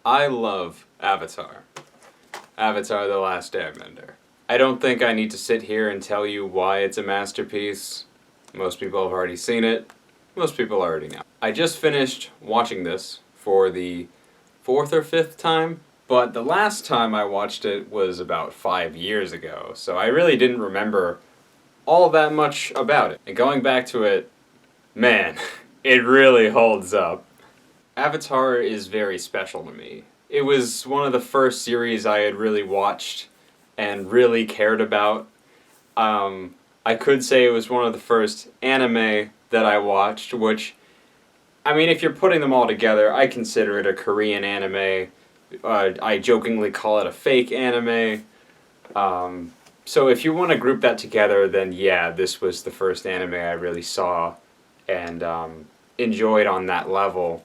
I love Avatar. Avatar The Last Airbender. I don't think I need to sit here and tell you why it's a masterpiece. Most people have already seen it. Most people already know. I just finished watching this for the fourth or fifth time, but the last time I watched it was about 5 years ago, so I really didn't remember all that much about it. And going back to it, man, it really holds up. Avatar is very special to me. It was one of the first series I had really watched and really cared about. I could say it was one of the first anime that I watched, which, I mean, if you're putting them all together, I consider it a Korean anime. I jokingly call it a fake anime. So if you want to group that together, then yeah, this was the first anime I really saw and enjoyed on that level.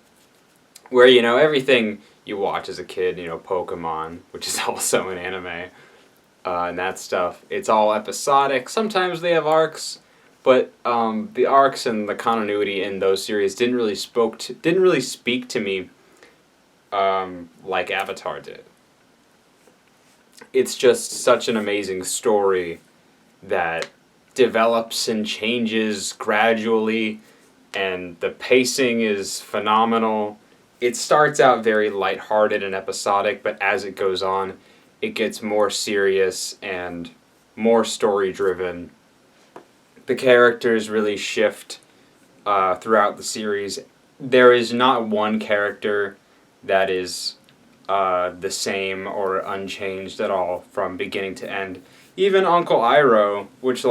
Where, everything you watch as a kid, Pokemon, which is also an anime, and that stuff, it's all episodic. Sometimes they have arcs, but the arcs and the continuity in those series didn't really speak to me like Avatar did. It's just such an amazing story that develops and changes gradually, and the pacing is phenomenal. It starts out very lighthearted and episodic, but as it goes on, it gets more serious and more story driven. The characters really shift throughout the series. There is not one character that is the same or unchanged at all from beginning to end. Even Uncle Iroh, which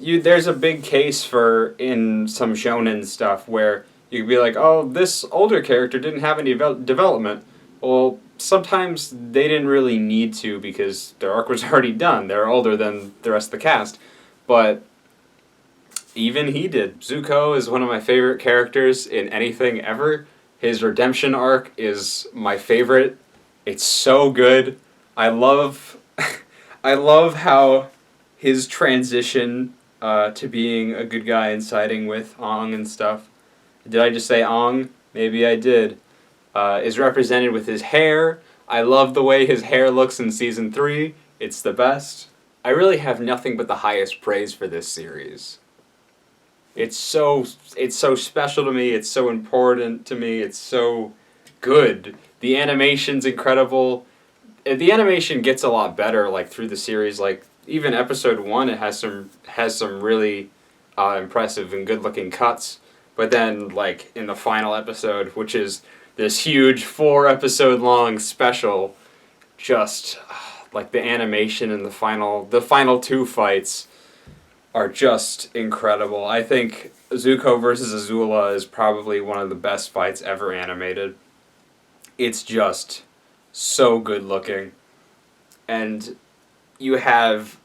there's a big case for in some shonen stuff where you could be like, oh, this older character didn't have any development. Well, sometimes they didn't really need to because their arc was already done. They're older than the rest of the cast. But even he did. Zuko is one of my favorite characters in anything ever. His redemption arc is my favorite. It's so good. I love I love how his transition to being a good guy and siding with Aang and stuff. Did I just say Aang? Maybe I did. Is represented with his hair. I love the way his hair looks in season 3. It's the best. I really have nothing but the highest praise for this series. It's so special to me. It's so important to me. It's so good. The animation's incredible. The animation gets a lot better through the series. Even episode 1, it has some really impressive and good looking cuts. But then in the final episode, which is this huge 4-episode long special, just the animation and the final 2 fights are just incredible. I think Zuko versus Azula is probably one of the best fights ever animated. It's just so good looking. And you have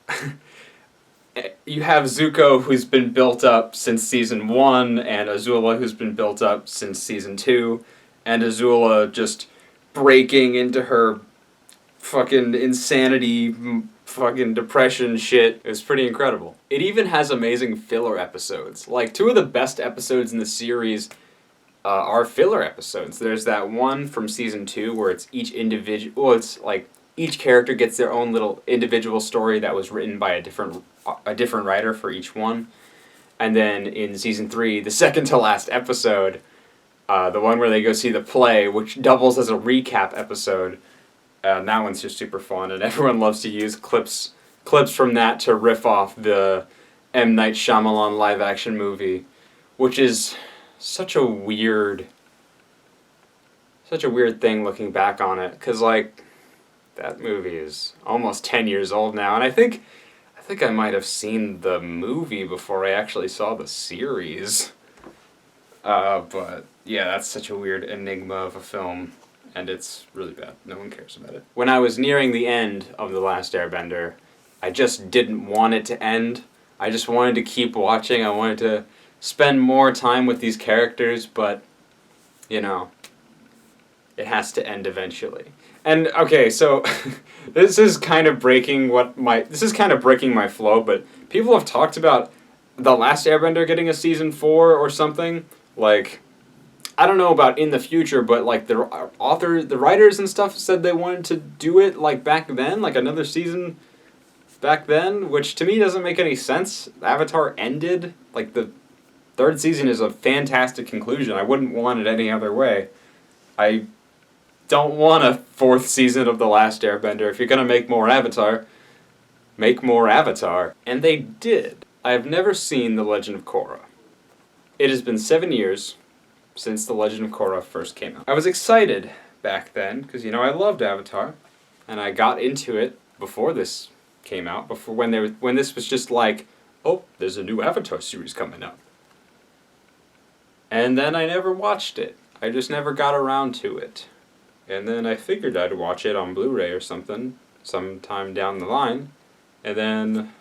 Zuko, who's been built up since season 1, and Azula, who's been built up since season 2, and Azula just breaking into her fucking insanity, fucking depression shit. It was pretty incredible. It even has amazing filler episodes. 2 of the best episodes in the series are filler episodes. There's that one from season 2 where it's each individual. Well, it's each character gets their own little individual story that was written by a different writer for each one. And then in season 3, the second to last episode, the one where they go see the play, which doubles as a recap episode. And that one's just super fun, and everyone loves to use clips from that to riff off the M. Night Shyamalan live-action movie, which is such a weird thing looking back on it, because that movie is almost 10 years old now, and I think I might have seen the movie before I actually saw the series. But yeah, that's such a weird enigma of a film. And it's really bad. No one cares about it. When I was nearing the end of The Last Airbender, I just didn't want it to end. I just wanted to keep watching. I wanted to spend more time with these characters, but, it has to end eventually. And, okay, so, this is kind of breaking my flow, but people have talked about The Last Airbender getting a season 4 or something. I don't know about in the future, but like the writers and stuff said they wanted to do it like back then, like another season back then, which to me doesn't make any sense. Avatar ended. Like the third season is a fantastic conclusion. I wouldn't want it any other way. I don't want a fourth season of The Last Airbender. If you're gonna make more Avatar, make more Avatar. And they did. I have never seen The Legend of Korra. It has been 7 years since The Legend of Korra first came out. I was excited back then, because, I loved Avatar, and I got into it before this came out, before when this was just like, oh, there's a new Avatar series coming out. And then I never watched it. I just never got around to it. And then I figured I'd watch it on Blu-ray or something, sometime down the line, and then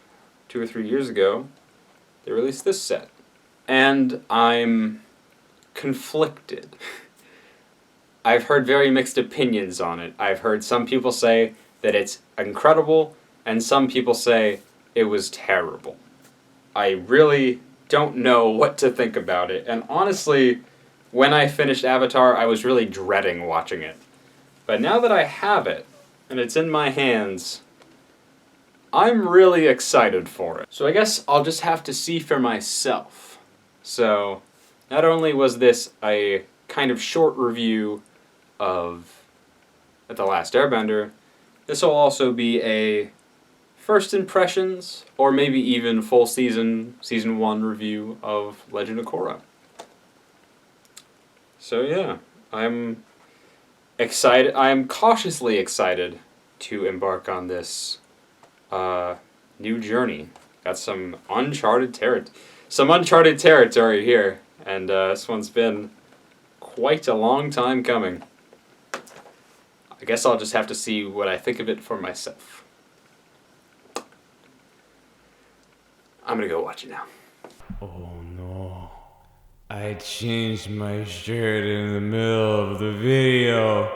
2 or 3 years ago, they released this set. And I'm conflicted. I've heard very mixed opinions on it. I've heard some people say that it's incredible, and some people say it was terrible. I really don't know what to think about it, and honestly, when I finished Avatar, I was really dreading watching it. But now that I have it, and it's in my hands, I'm really excited for it. So I guess I'll just have to see for myself. So, not only was this a kind of short review of The Last Airbender, this will also be a first impressions, or maybe even full season 1 review of Legend of Korra. So yeah, I'm excited. I'm cautiously excited to embark on this new journey. Got some uncharted territory here, and this one's been quite a long time coming. I guess I'll just have to see what I think of it for myself. I'm gonna go watch it now. Oh no. I changed my shirt in the middle of the video.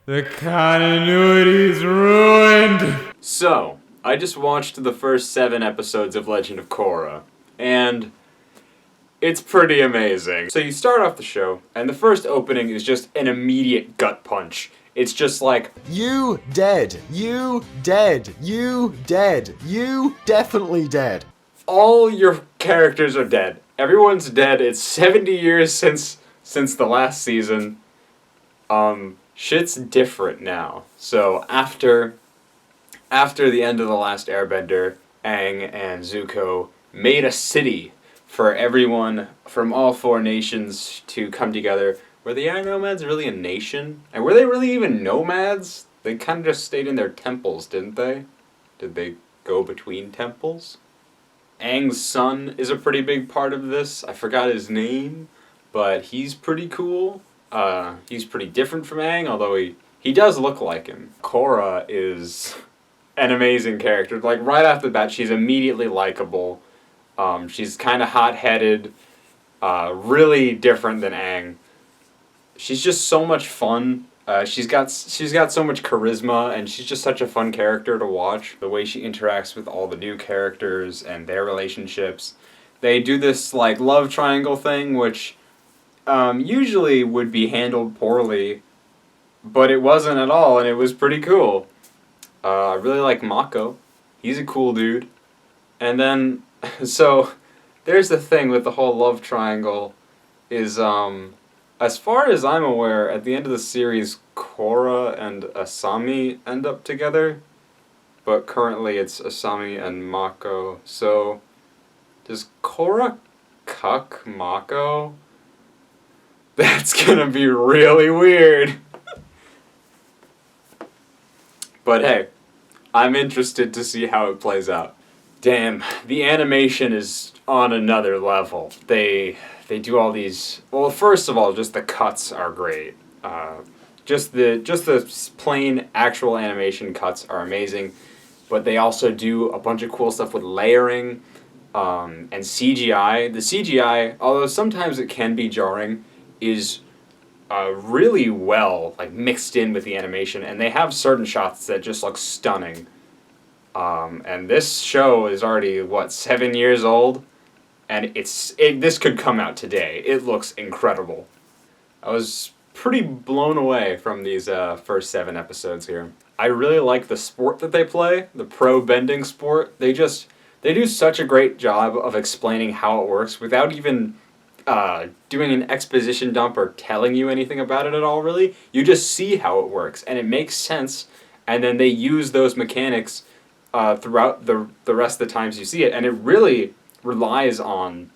The continuity's ruined! So, I just watched the first 7 episodes of Legend of Korra, and it's pretty amazing. So you start off the show, and the first opening is just an immediate gut punch. It's just like, you dead, you dead, you dead, you definitely dead. All your characters are dead. Everyone's dead. It's 70 years since the last season. Shit's different now. So after the end of The Last Airbender, Aang and Zuko made a city for everyone from all 4 nations to come together. Were the Aang nomads really a nation? And were they really even nomads? They kind of just stayed in their temples, didn't they? Did they go between temples? Aang's son is a pretty big part of this. I forgot his name, but he's pretty cool. He's pretty different from Aang, although he does look like him. Korra is an amazing character. Like, right off the bat, she's immediately likable. She's kind of hot-headed, really different than Aang. She's just so much fun. She's got so much charisma, and she's just such a fun character to watch. The way she interacts with all the new characters and their relationships. They do this like love triangle thing, which usually would be handled poorly, but it wasn't at all, and it was pretty cool. I really like Mako. He's a cool dude. And then, so, there's the thing with the whole love triangle, is, as far as I'm aware, at the end of the series, Korra and Asami end up together, but currently it's Asami and Mako. So, does Korra cuck Mako? That's gonna be really weird. But hey, I'm interested to see how it plays out. Damn, the animation is on another level. They do all these. Well, first of all, just the cuts are great. Just the plain actual animation cuts are amazing, but they also do a bunch of cool stuff with layering and CGI. The CGI, although sometimes it can be jarring, is really well mixed in with the animation, and they have certain shots that just look stunning. And this show is already 7 years old, and this could come out today. It looks incredible. I was pretty blown away from these first 7 episodes here. I really like the sport that they play, the pro bending sport. They do such a great job of explaining how it works without even doing an exposition dump or telling you anything about it at all, really. You just see how it works, and it makes sense, and then they use those mechanics throughout the rest of the times you see it, and it really relies on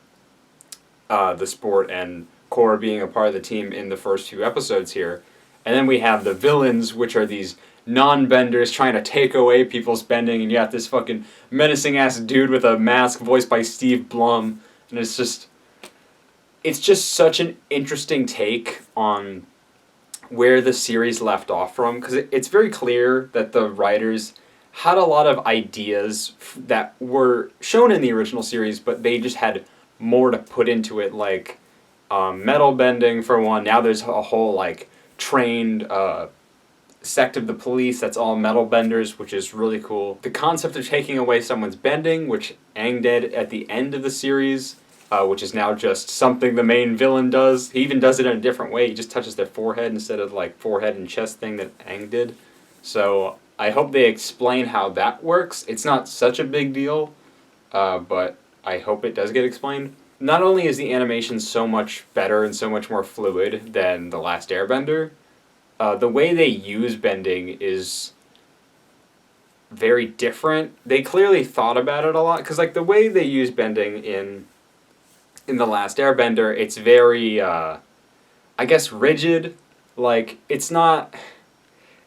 the sport and Korra being a part of the team in the first 2 episodes here. And then we have the villains, which are these non-benders trying to take away people's bending, and you have this fucking menacing-ass dude with a mask voiced by Steve Blum, and it's just such an interesting take on where the series left off from, because it's very clear that the writers had a lot of ideas that were shown in the original series, but they just had more to put into it, like metal bending for one. Now there's a whole like trained sect of the police that's all metal benders, which is really cool. The concept of taking away someone's bending, which Aang did at the end of the series, which is now just something the main villain does. He even does it in a different way. He just touches their forehead instead of like forehead and chest thing that Aang did. So I hope they explain how that works. It's not such a big deal, but I hope it does get explained. Not only is the animation so much better and so much more fluid than The Last Airbender, the way they use bending is very different. They clearly thought about it a lot, because like the way they use bending in The Last Airbender, it's very, I guess, rigid. Like, it's not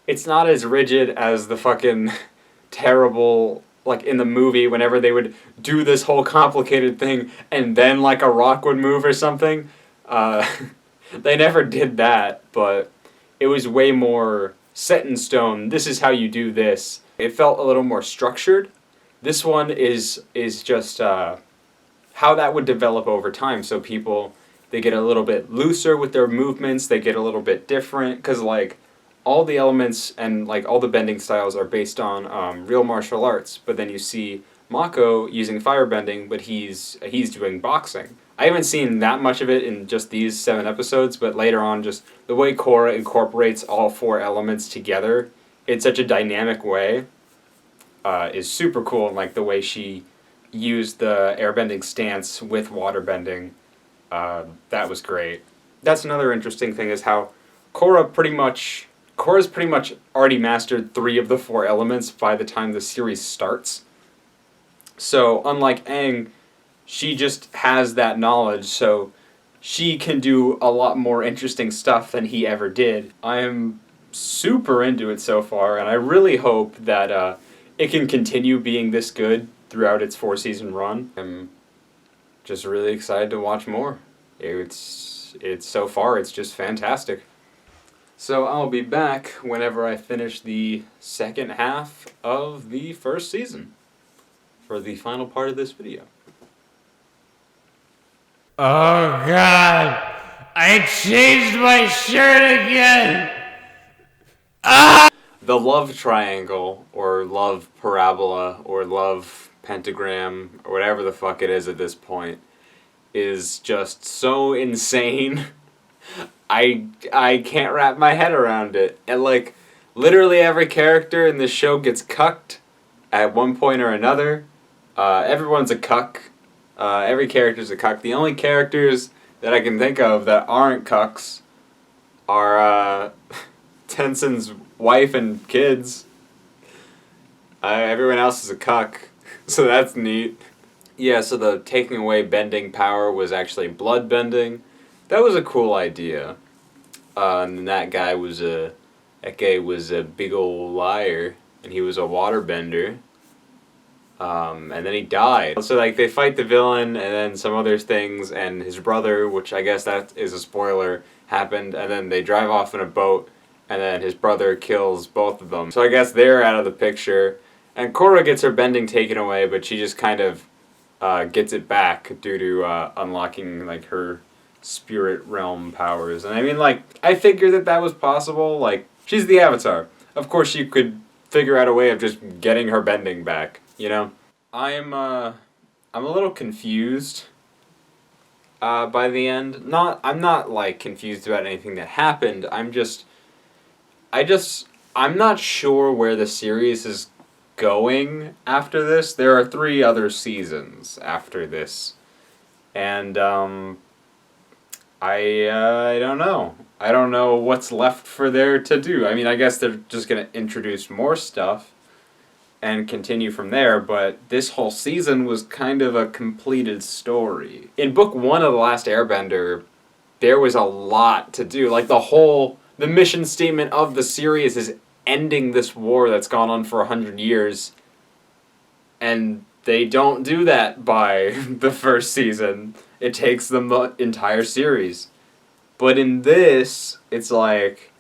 as rigid as the fucking terrible, like in the movie, whenever they would do this whole complicated thing and then like a rock would move or something. They never did that, but it was way more set in stone. This is how you do this. It felt a little more structured. This one is just how that would develop over time. So people, they get a little bit looser with their movements. They get a little bit different, because like all the elements and like all the bending styles are based on real martial arts. But then you see Mako using firebending, but he's doing boxing. I haven't seen that much of it in just these 7 episodes, but later on, just the way Korra incorporates all 4 elements together in such a dynamic way is super cool. And like the way she used the airbending stance with waterbending, that was great. That's another interesting thing, is how Korra's pretty much already mastered 3 of the 4 elements by the time the series starts. So unlike Aang, she just has that knowledge, so she can do a lot more interesting stuff than he ever did. I am super into it so far, and I really hope that it can continue being this good throughout its 4-season run. I'm just really excited to watch more. It's so far, it's just fantastic. So I'll be back whenever I finish the second half of the 1st season for the final part of this video. Oh God! I changed my shirt again! The love triangle, or love parabola, or love pentagram, or whatever the fuck it is at this point, is just so insane. I can't wrap my head around it. And like, literally every character in this show gets cucked at one point or another. Everyone's a cuck. Every character's a cuck. The only characters that I can think of that aren't cucks are Tensen's wife and kids. Everyone else is a cuck, so that's neat. Yeah, so the taking away bending power was actually blood bending. That was a cool idea. And that guy was a big old liar, and he was a waterbender. And then he died. So like they fight the villain, and then some other things, and his brother, which I guess that is a spoiler, happened, and then they drive off in a boat, and then his brother kills both of them. So I guess they're out of the picture, and Korra gets her bending taken away, but she just kind of gets it back due to unlocking like her spirit realm powers. And I mean, like, I figured that was possible. Like, she's the Avatar. Of course she could figure out a way of just getting her bending back, you know? I'm a little confused. by the end. I'm not like confused about anything that happened. I'm not sure where the series is going after this. There are 3 other seasons after this, and I don't know. I don't know what's left for there to do. I mean, I guess they're just gonna introduce more stuff and continue from there, but this whole season was kind of a completed story. In book 1 of The Last Airbender, there was a lot to do. Like, the mission statement of the series is ending this war that's gone on for 100 years, and they don't do that by the first season. It takes them the entire series. But in this, it's like,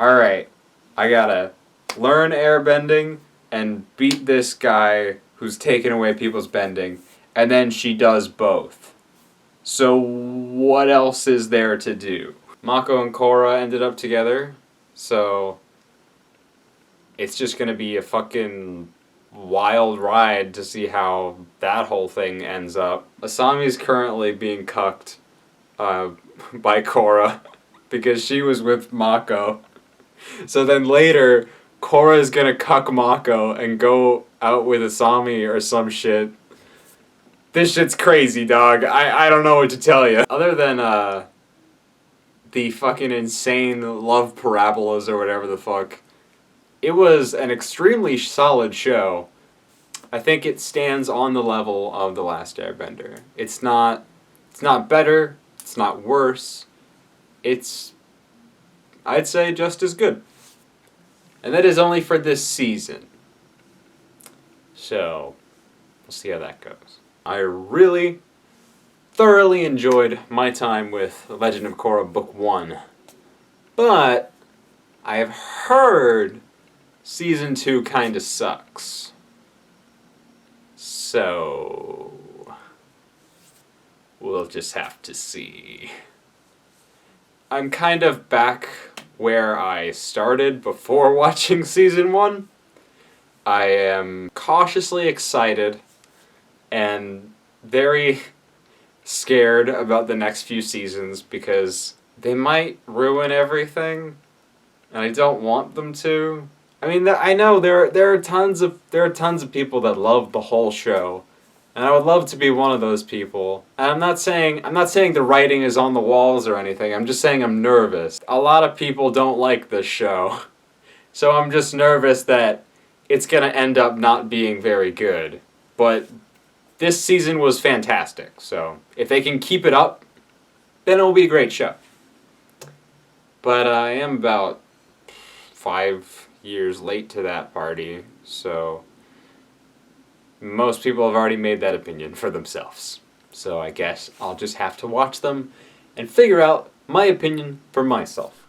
alright, I gotta learn airbending and beat this guy who's taking away people's bending, and then she does both. So what else is there to do? Mako and Korra ended up together, so it's just gonna be a fucking wild ride to see how that whole thing ends up. Asami's currently being cucked by Korra because she was with Mako. So then later, Korra is gonna cuck Mako and go out with Asami or some shit. This shit's crazy, dog. I don't know what to tell you. Other than the fucking insane love parabolas or whatever the fuck, it was an extremely solid show. I think it stands on the level of The Last Airbender. It's not better, it's not worse. It's, I'd say, just as good. And that is only for this season. So, we'll see how that goes. I really, thoroughly enjoyed my time with Legend of Korra Book 1. But, I have heard Season 2 kinda sucks. So, we'll just have to see. I'm kind of back where I started before watching Season 1. I am cautiously excited and very scared about the next few seasons because they might ruin everything, and I don't want them to. I mean, I know there are tons of people that love the whole show, and I would love to be one of those people. And I'm not saying the writing is on the walls or anything. I'm just saying I'm nervous. A lot of people don't like this show, so I'm just nervous that it's gonna end up not being very good. But this season was fantastic, so if they can keep it up, then it'll be a great show. But I am about 5 years late to that party, so most people have already made that opinion for themselves. So I guess I'll just have to watch them and figure out my opinion for myself.